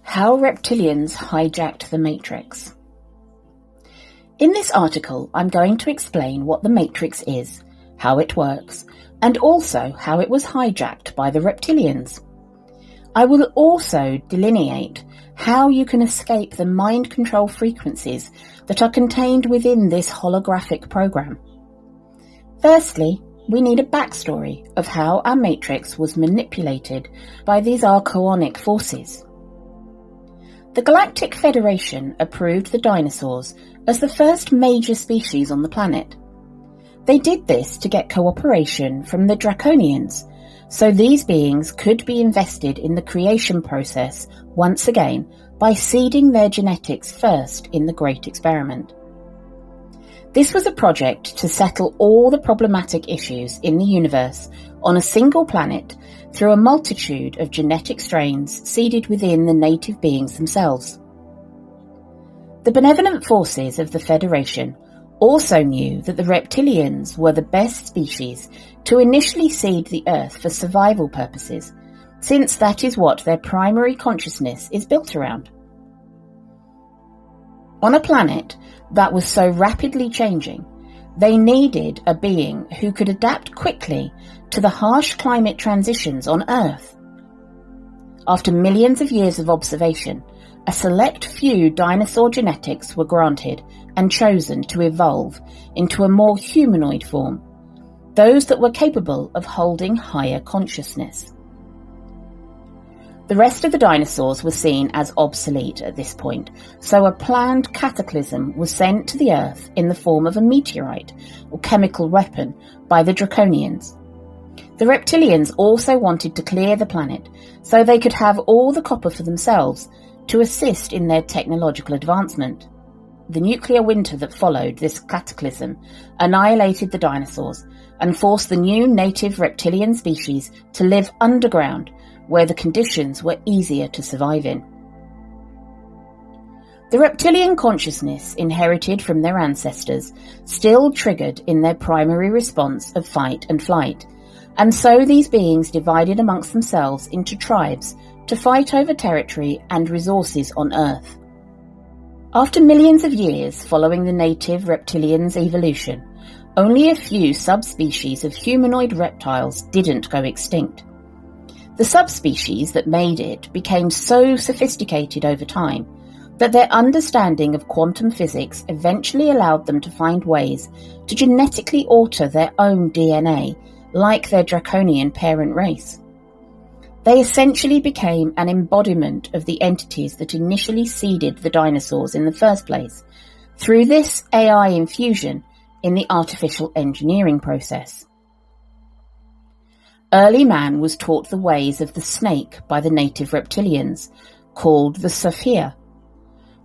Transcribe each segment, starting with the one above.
How Reptilians Hijacked the Matrix. In this article, I'm going to explain what the Matrix is, how it works, and also how it was hijacked by the Reptilians. I will also delineate how you can escape the mind control frequencies that are contained within this holographic program. Firstly, we need a backstory of how our Matrix was manipulated by these archonic forces. The Galactic Federation approved the dinosaurs as the first major species on the planet. They did this to get cooperation from the Draconians, so these beings could be invested in the creation process once again by seeding their genetics first in the Great Experiment. This was a project to settle all the problematic issues in the universe on a single planet through a multitude of genetic strains seeded within the native beings themselves. The benevolent forces of the Federation also knew that the Reptilians were the best species to initially seed the Earth for survival purposes, since that is what their primary consciousness is built around. On a planet that was so rapidly changing, they needed a being who could adapt quickly to the harsh climate transitions on Earth. After millions of years of observation, a select few dinosaur genetics were granted and chosen to evolve into a more humanoid form, those that were capable of holding higher consciousness. The rest of the dinosaurs were seen as obsolete at this point, so a planned cataclysm was sent to the Earth in the form of a meteorite or chemical weapon by the Draconians. The Reptilians also wanted to clear the planet so they could have all the copper for themselves to assist in their technological advancement. The nuclear winter that followed this cataclysm annihilated the dinosaurs and forced the new native reptilian species to live underground, where the conditions were easier to survive in. The reptilian consciousness inherited from their ancestors still triggered in their primary response of fight and flight, and so these beings divided amongst themselves into tribes to fight over territory and resources on Earth. After millions of years following the native reptilians' evolution, only a few subspecies of humanoid reptiles didn't go extinct. The subspecies that made it became so sophisticated over time that their understanding of quantum physics eventually allowed them to find ways to genetically alter their own DNA, like their draconian parent race. They essentially became an embodiment of the entities that initially seeded the dinosaurs in the first place, through this AI infusion in the artificial engineering process. Early man was taught the ways of the snake by the native reptilians, called the Sophia.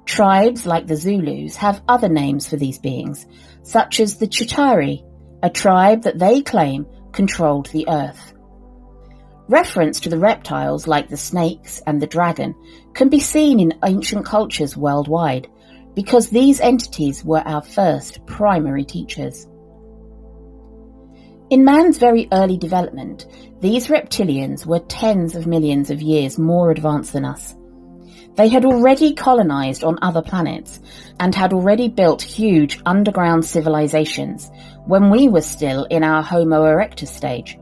Tribes like the Zulus have other names for these beings, such as the Chitauri, a tribe that they claim controlled the earth. Reference to the reptiles like the snakes and the dragon can be seen in ancient cultures worldwide, because these entities were our first primary teachers. In man's very early development, these reptilians were tens of millions of years more advanced than us. They had already colonized on other planets and had already built huge underground civilizations when we were still in our Homo erectus stage.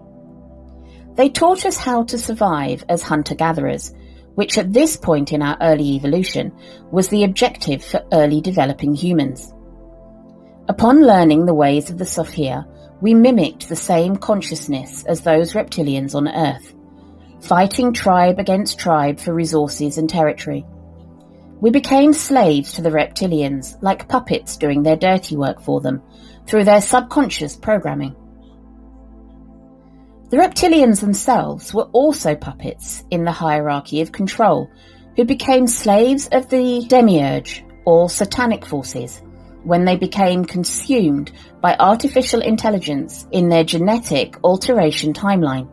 They taught us how to survive as hunter-gatherers, which at this point in our early evolution was the objective for early developing humans. Upon learning the ways of the Sophia, we mimicked the same consciousness as those reptilians on Earth, fighting tribe against tribe for resources and territory. We became slaves to the reptilians, like puppets doing their dirty work for them, through their subconscious programming. The reptilians themselves were also puppets in the hierarchy of control, who became slaves of the demiurge, or satanic forces, when they became consumed by artificial intelligence in their genetic alteration timeline.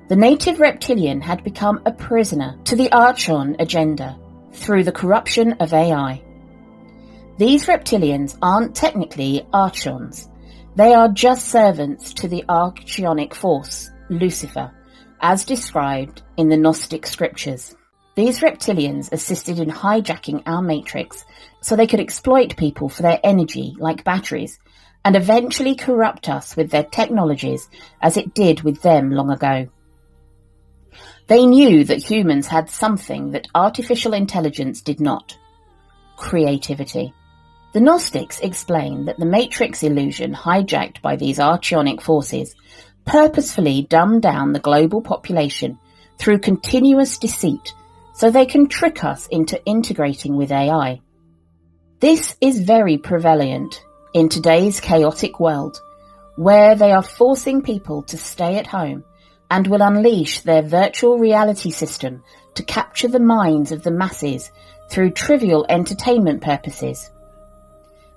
The native reptilian had become a prisoner to the Archon agenda through the corruption of AI. These reptilians aren't technically Archons. They are just servants to the archonic force, Lucifer, as described in the Gnostic scriptures. These reptilians assisted in hijacking our matrix so they could exploit people for their energy like batteries and eventually corrupt us with their technologies as it did with them long ago. They knew that humans had something that artificial intelligence did not: creativity. The Gnostics explain that the matrix illusion hijacked by these archonic forces purposefully dumbed down the global population through continuous deceit so they can trick us into integrating with AI. This is very prevalent in today's chaotic world, where they are forcing people to stay at home and will unleash their virtual reality system to capture the minds of the masses through trivial entertainment purposes.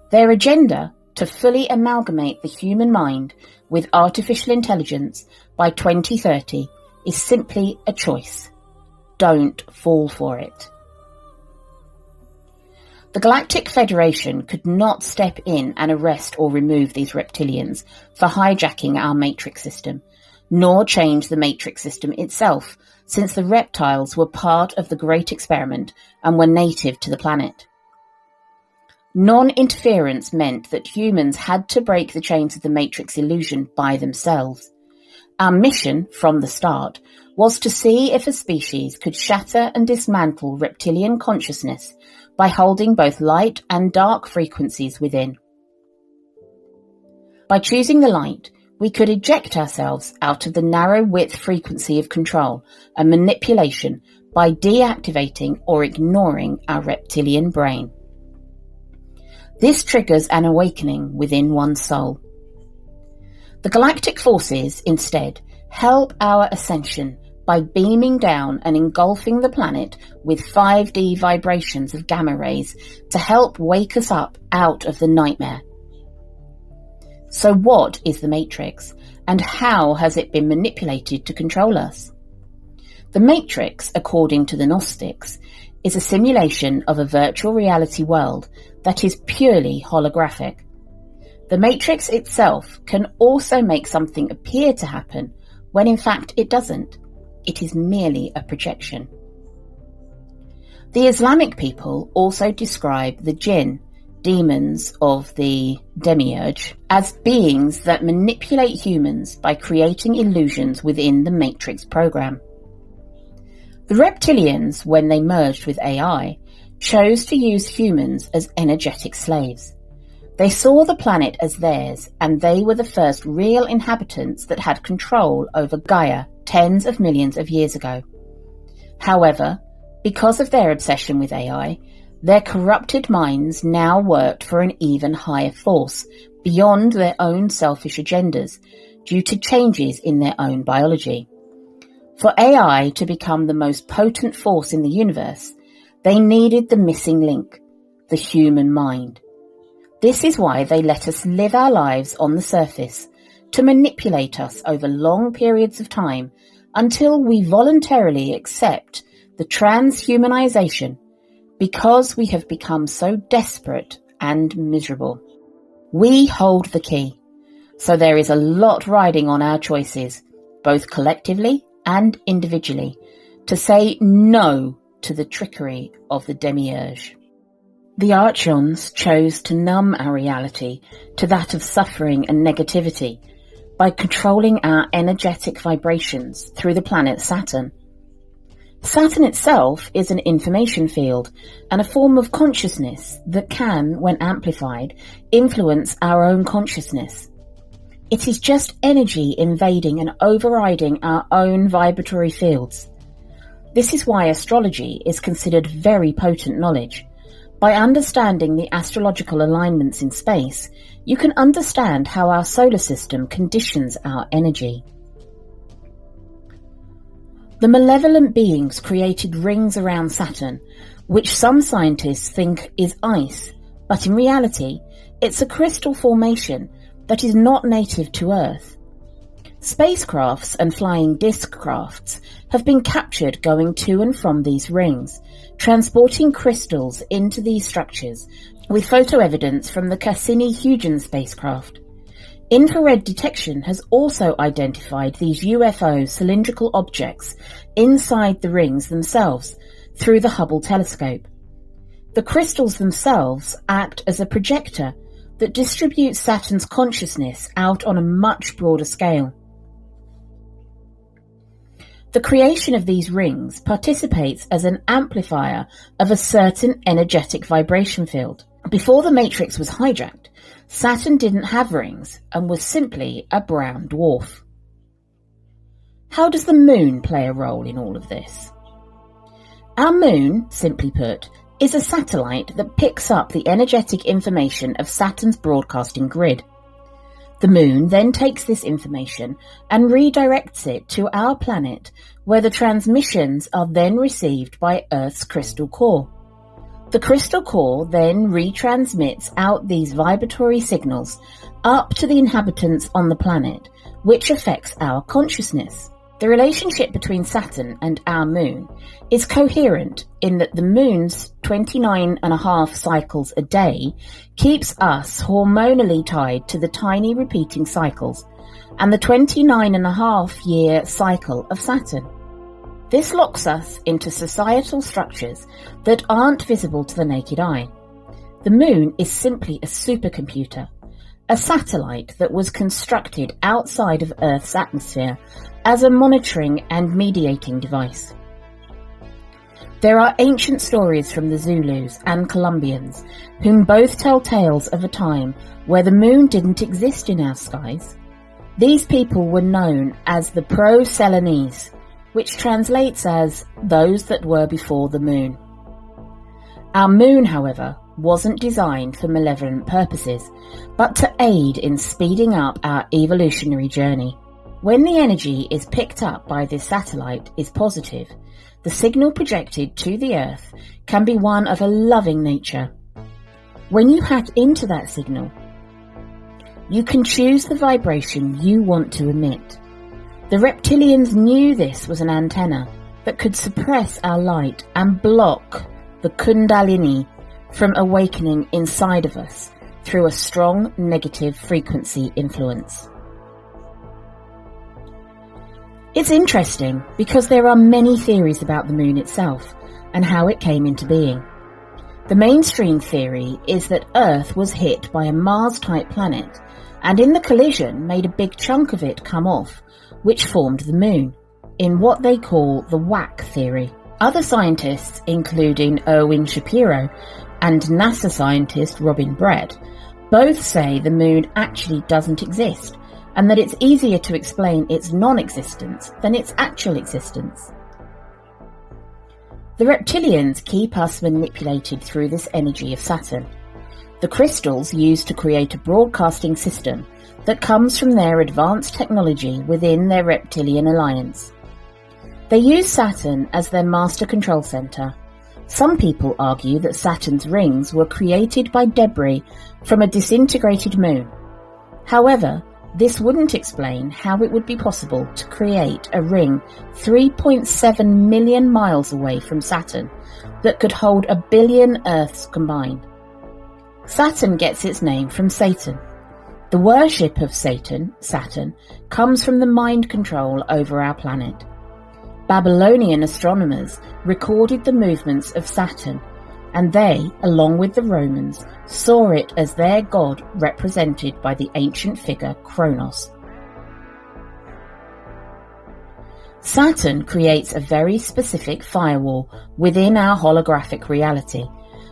Their agenda to fully amalgamate the human mind with artificial intelligence by 2030 is simply a choice. Don't fall for it. The Galactic Federation could not step in and arrest or remove these reptilians for hijacking our matrix system, nor change the matrix system itself, since the reptiles were part of the Great Experiment and were native to the planet. Non-interference meant that humans had to break the chains of the matrix illusion by themselves. Our mission, from the start, was to see if a species could shatter and dismantle reptilian consciousness by holding both light and dark frequencies within. By choosing the light, we could eject ourselves out of the narrow width frequency of control and manipulation by deactivating or ignoring our reptilian brain. This triggers an awakening within one's soul. The galactic forces, instead, help our ascension by beaming down and engulfing the planet with 5D vibrations of gamma rays to help wake us up out of the nightmare. So what is the Matrix, and how has it been manipulated to control us? The Matrix, according to the Gnostics, is a simulation of a virtual reality world that is purely holographic. The Matrix itself can also make something appear to happen when in fact it doesn't. It is merely a projection. The Islamic people also describe the jinn, demons of the demiurge, as beings that manipulate humans by creating illusions within the Matrix program. The Reptilians, when they merged with AI, chose to use humans as energetic slaves. They saw the planet as theirs, and they were the first real inhabitants that had control over Gaia tens of millions of years ago. However, because of their obsession with AI, their corrupted minds now worked for an even higher force, beyond their own selfish agendas, due to changes in their own biology. For AI to become the most potent force in the universe, they needed the missing link, the human mind. This is why they let us live our lives on the surface, to manipulate us over long periods of time until we voluntarily accept the transhumanization because we have become so desperate and miserable. We hold the key, so there is a lot riding on our choices, both collectively and individually, to say no to the trickery of the demiurge. The Archons chose to numb our reality to that of suffering and negativity by controlling our energetic vibrations through the planet Saturn. Saturn itself is an information field and a form of consciousness that can, when amplified, influence our own consciousness. It is just energy invading and overriding our own vibratory fields. This is why astrology is considered very potent knowledge. By understanding the astrological alignments in space, you can understand how our solar system conditions our energy. The malevolent beings created rings around Saturn, which some scientists think is ice, but in reality, it's a crystal formation that is not native to Earth. Spacecrafts and flying disc crafts have been captured going to and from these rings, transporting crystals into these structures, with photo evidence from the Cassini-Huygens spacecraft. Infrared detection has also identified these UFO cylindrical objects inside the rings themselves through the Hubble telescope. The crystals themselves act as a projector that distributes Saturn's consciousness out on a much broader scale. The creation of these rings participates as an amplifier of a certain energetic vibration field. Before the matrix was hijacked, Saturn didn't have rings and was simply a brown dwarf. How does the moon play a role in all of this? Our moon, simply put, is a satellite that picks up the energetic information of Saturn's broadcasting grid. The moon then takes this information and redirects it to our planet, where the transmissions are then received by Earth's crystal core. The crystal core then retransmits out these vibratory signals up to the inhabitants on the planet, which affects our consciousness. The relationship between Saturn and our moon is coherent in that the moon's 29.5 cycles a day keeps us hormonally tied to the tiny repeating cycles and the 29.5-year cycle of Saturn. This locks us into societal structures that aren't visible to the naked eye. The moon is simply a supercomputer, a satellite that was constructed outside of Earth's atmosphere as a monitoring and mediating device. There are ancient stories from the Zulus and Colombians, whom both tell tales of a time where the moon didn't exist in our skies. These people were known as the Pro-Celanese, which translates as those that were before the moon. Our moon, however, wasn't designed for malevolent purposes, but to aid in speeding up our evolutionary journey. When the energy is picked up by this satellite is positive, the signal projected to the Earth can be one of a loving nature. When you hack into that signal, you can choose the vibration you want to emit. The reptilians knew this was an antenna that could suppress our light and block the Kundalini from awakening inside of us through a strong negative frequency influence. It's interesting because there are many theories about the moon itself and how it came into being. The mainstream theory is that Earth was hit by a Mars-type planet and in the collision made a big chunk of it come off, which formed the moon, in what they call the whack theory. Other scientists, including Erwin Shapiro and NASA scientist Robin Brett, both say the moon actually doesn't exist and that it's easier to explain its non-existence than its actual existence. The reptilians keep us manipulated through this energy of Saturn. The crystals used to create a broadcasting system that comes from their advanced technology within their reptilian alliance. They use Saturn as their master control center. Some people argue that Saturn's rings were created by debris from a disintegrated moon. However, this wouldn't explain how it would be possible to create a ring 3.7 million miles away from Saturn that could hold 1 billion Earths combined. Saturn gets its name from Satan. The worship of Satan, Saturn, comes from the mind control over our planet. Babylonian astronomers recorded the movements of Saturn, and they, along with the Romans, saw it as their god represented by the ancient figure Kronos. Saturn creates a very specific firewall within our holographic reality,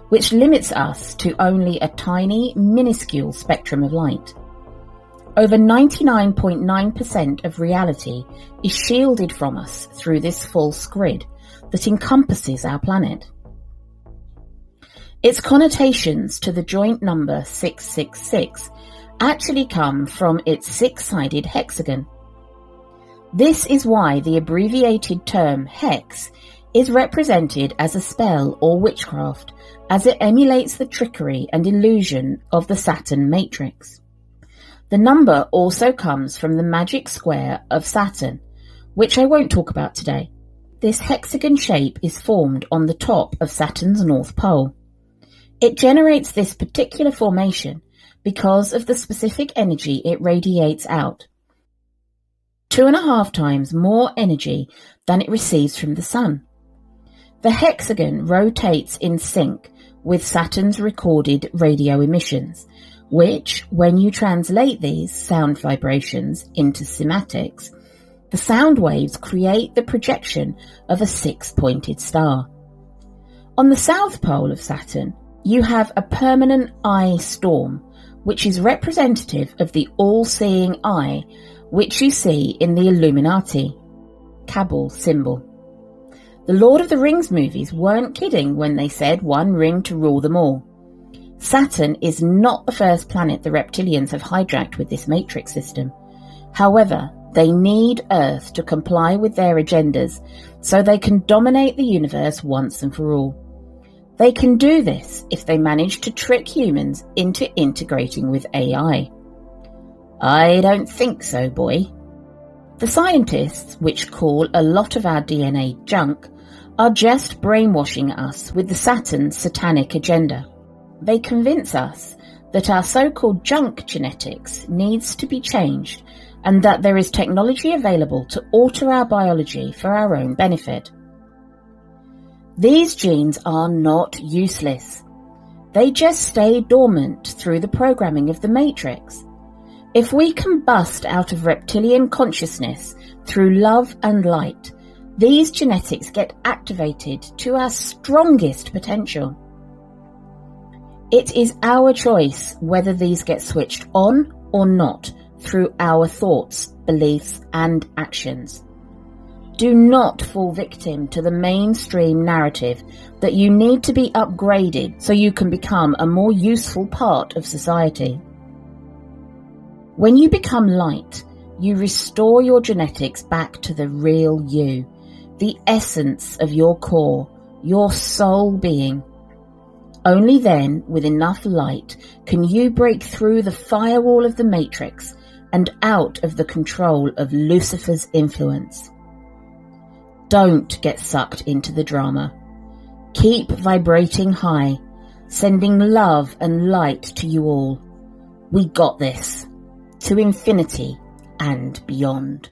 which limits us to only a tiny, minuscule spectrum of light. Over 99.9% of reality is shielded from us through this false grid that encompasses our planet. Its connotations to the joint number 666 actually come from its six-sided hexagon. This is why the abbreviated term hex is represented as a spell or witchcraft, as it emulates the trickery and illusion of the Saturn matrix. The number also comes from the magic square of Saturn, which I won't talk about today. This hexagon shape is formed on the top of Saturn's North Pole. It generates this particular formation because of the specific energy it radiates out. 2.5 times more energy than it receives from the sun. The hexagon rotates in sync with Saturn's recorded radio emissions, which, when you translate these sound vibrations into cymatics, the sound waves create the projection of a six-pointed star. On the south pole of Saturn, you have a permanent eye storm, which is representative of the all-seeing eye, which you see in the Illuminati Cabal symbol. The Lord of the Rings movies weren't kidding when they said one ring to rule them all. Saturn is not the first planet the Reptilians have hijacked with this matrix system. However, they need Earth to comply with their agendas so they can dominate the universe once and for all. They can do this if they manage to trick humans into integrating with AI. I don't think so, boy. The scientists, which call a lot of our DNA junk, are just brainwashing us with the Saturn satanic agenda. They convince us that our so-called junk genetics needs to be changed and that there is technology available to alter our biology for our own benefit. These genes are not useless. They just stay dormant through the programming of the Matrix. If we can bust out of reptilian consciousness through love and light, these genetics get activated to our strongest potential. It is our choice whether these get switched on or not through our thoughts, beliefs, and actions. Do not fall victim to the mainstream narrative that you need to be upgraded so you can become a more useful part of society. When you become light, you restore your genetics back to the real you, the essence of your core, your soul being. Only then, with enough light, can you break through the firewall of the Matrix and out of the control of Lucifer's influence. Don't get sucked into the drama. Keep vibrating high, sending love and light to you all. We got this. To infinity and beyond.